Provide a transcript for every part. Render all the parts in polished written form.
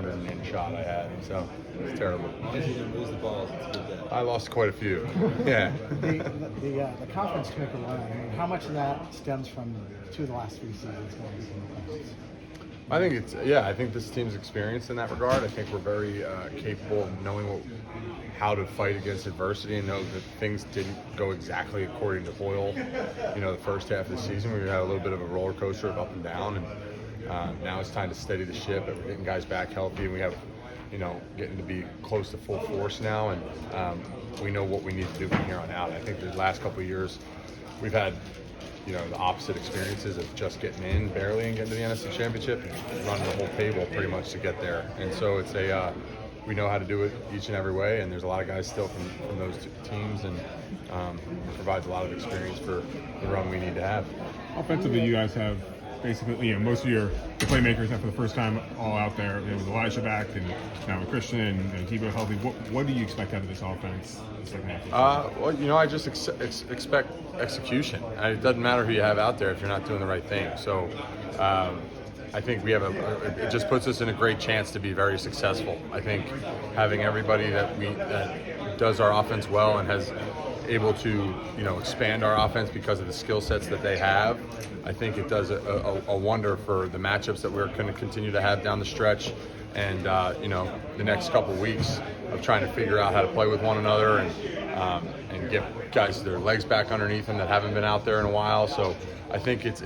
in shot I had. So it's terrible. As long as you didn't lose the balls, it's a good day. I lost quite a few. Yeah. The confidence to make a run. I mean, how much of that stems from two of the last 3 seasons going to be in the playoffs? I think this team's experienced in that regard. I think we're very capable of knowing how to fight against adversity and know that things didn't go exactly according to Hoyle. The first half of the season we had a little bit of a roller coaster of up and down, and now it's time to steady the ship. We're getting guys back healthy, and we have, getting to be close to full force now, and we know what we need to do from here on out. I think the last couple of years we've had the opposite experiences of just getting in barely and getting to the NFC Championship and running the whole table pretty much to get there. And so it's we know how to do it each and every way, and there's a lot of guys still from those two teams, and it provides a lot of experience for the run we need to have. Offensively, you guys have basically, most of the playmakers have for the first time all out there. With Elijah back, and now with Christian and Tebow healthy. What do you expect out of this offense in the second half? Well, I just expect execution. It doesn't matter who you have out there if you're not doing the right thing. So I think we have it just puts us in a great chance to be very successful. I think having everybody that does our offense well and has able to expand our offense because of the skill sets that they have, I think it does a wonder for the matchups that we're going to continue to have down the stretch, and the next couple of weeks of trying to figure out how to play with one another and get guys their legs back underneath them that haven't been out there in a while. So I think it's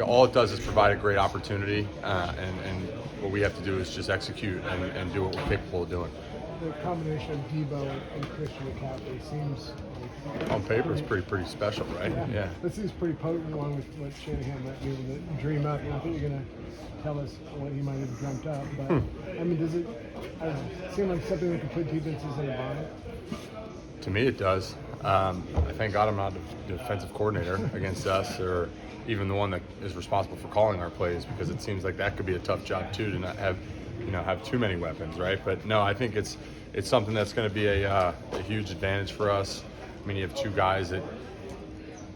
all it does is provide a great opportunity, and what we have to do is just execute and do what we're capable of doing. The combination of Tebow and Christian McCaffrey seems on paper it's pretty special, right? Yeah. This seems pretty potent, along with what Shanahan might be able to dream up. I think you're going to tell us what he might have dreamt up, but I mean, does it seem like something that could put defenses in a bind? To me, it does. I thank God I'm not the defensive coordinator against us, or even the one that is responsible for calling our plays, because it seems like that could be a tough job too, to not have too many weapons, right? But no, I think it's something that's going to be a huge advantage for us. I mean, you have two guys that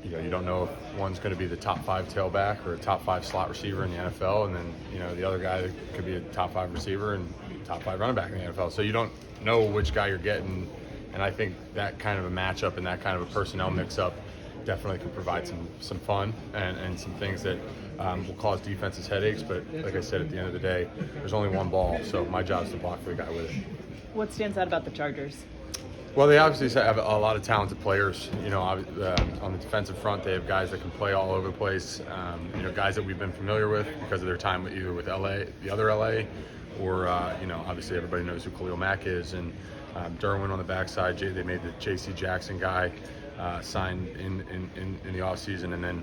you don't know if one's going to be the top 5 tailback or a top 5 slot receiver in the NFL, and then the other guy that could be a top 5 receiver and top 5 running back in the NFL. So you don't know which guy you're getting, and I think that kind of a matchup and that kind of a personnel mix-up definitely can provide some fun and some things that will cause defenses headaches. But like I said, at the end of the day, there's only one ball, so my job is to block for the guy with it. What stands out about the Chargers? Well, they obviously have a lot of talented players. On the defensive front, they have guys that can play all over the place. Guys that we've been familiar with because of their time either with LA, the other LA, or obviously everybody knows who Khalil Mack is, and Derwin on the backside. They made the J.C. Jackson guy signed in the offseason, and then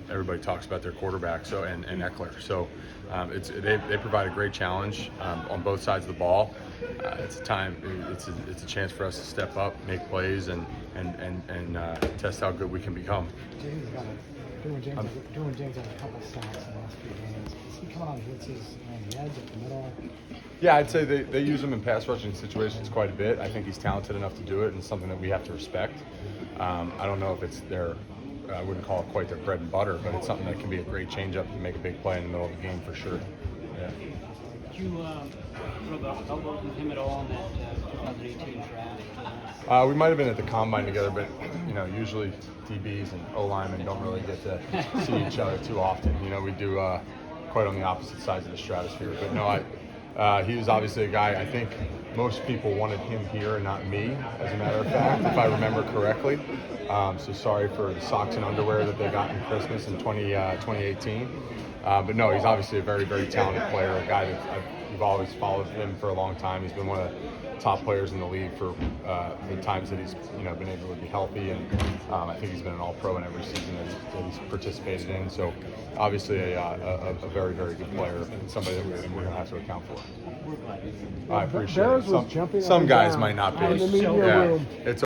everybody talks about their quarterback, so and Eckler. So they provide a great challenge on both sides of the ball. It's a chance for us to step up, make plays, and test how good we can become. Derwin James had a couple sacks in the last few games. Is he coming on blitzes around the edge, at the middle? Yeah, I'd say they use him in pass rushing situations quite a bit. I think he's talented enough to do it, and something that we have to respect. I don't know if it's I wouldn't call it quite their bread and butter, but it's something that can be a great change-up and make a big play in the middle of the game for sure. Yeah. Did you rub elbows with him at all in that 2018 draft? We might have been at the combine together, but usually DBs and O-linemen don't really get to see each other too often. We do quite on the opposite sides of the stratosphere. But no, he was obviously a guy. I think most people wanted him here and not me, as a matter of fact, if I remember correctly. So sorry for the socks and underwear that they got in Christmas in 2018. But no, he's obviously a very, very talented player, a guy that we've always followed him for a long time. He's been one of the top players in the league for the times that he's been able to be healthy, and I think he's been an All-Pro in every season that he's participated in. So obviously a very, very good player and somebody that we're going to have to account for. I appreciate it. Some guys might not be. In the media room. It's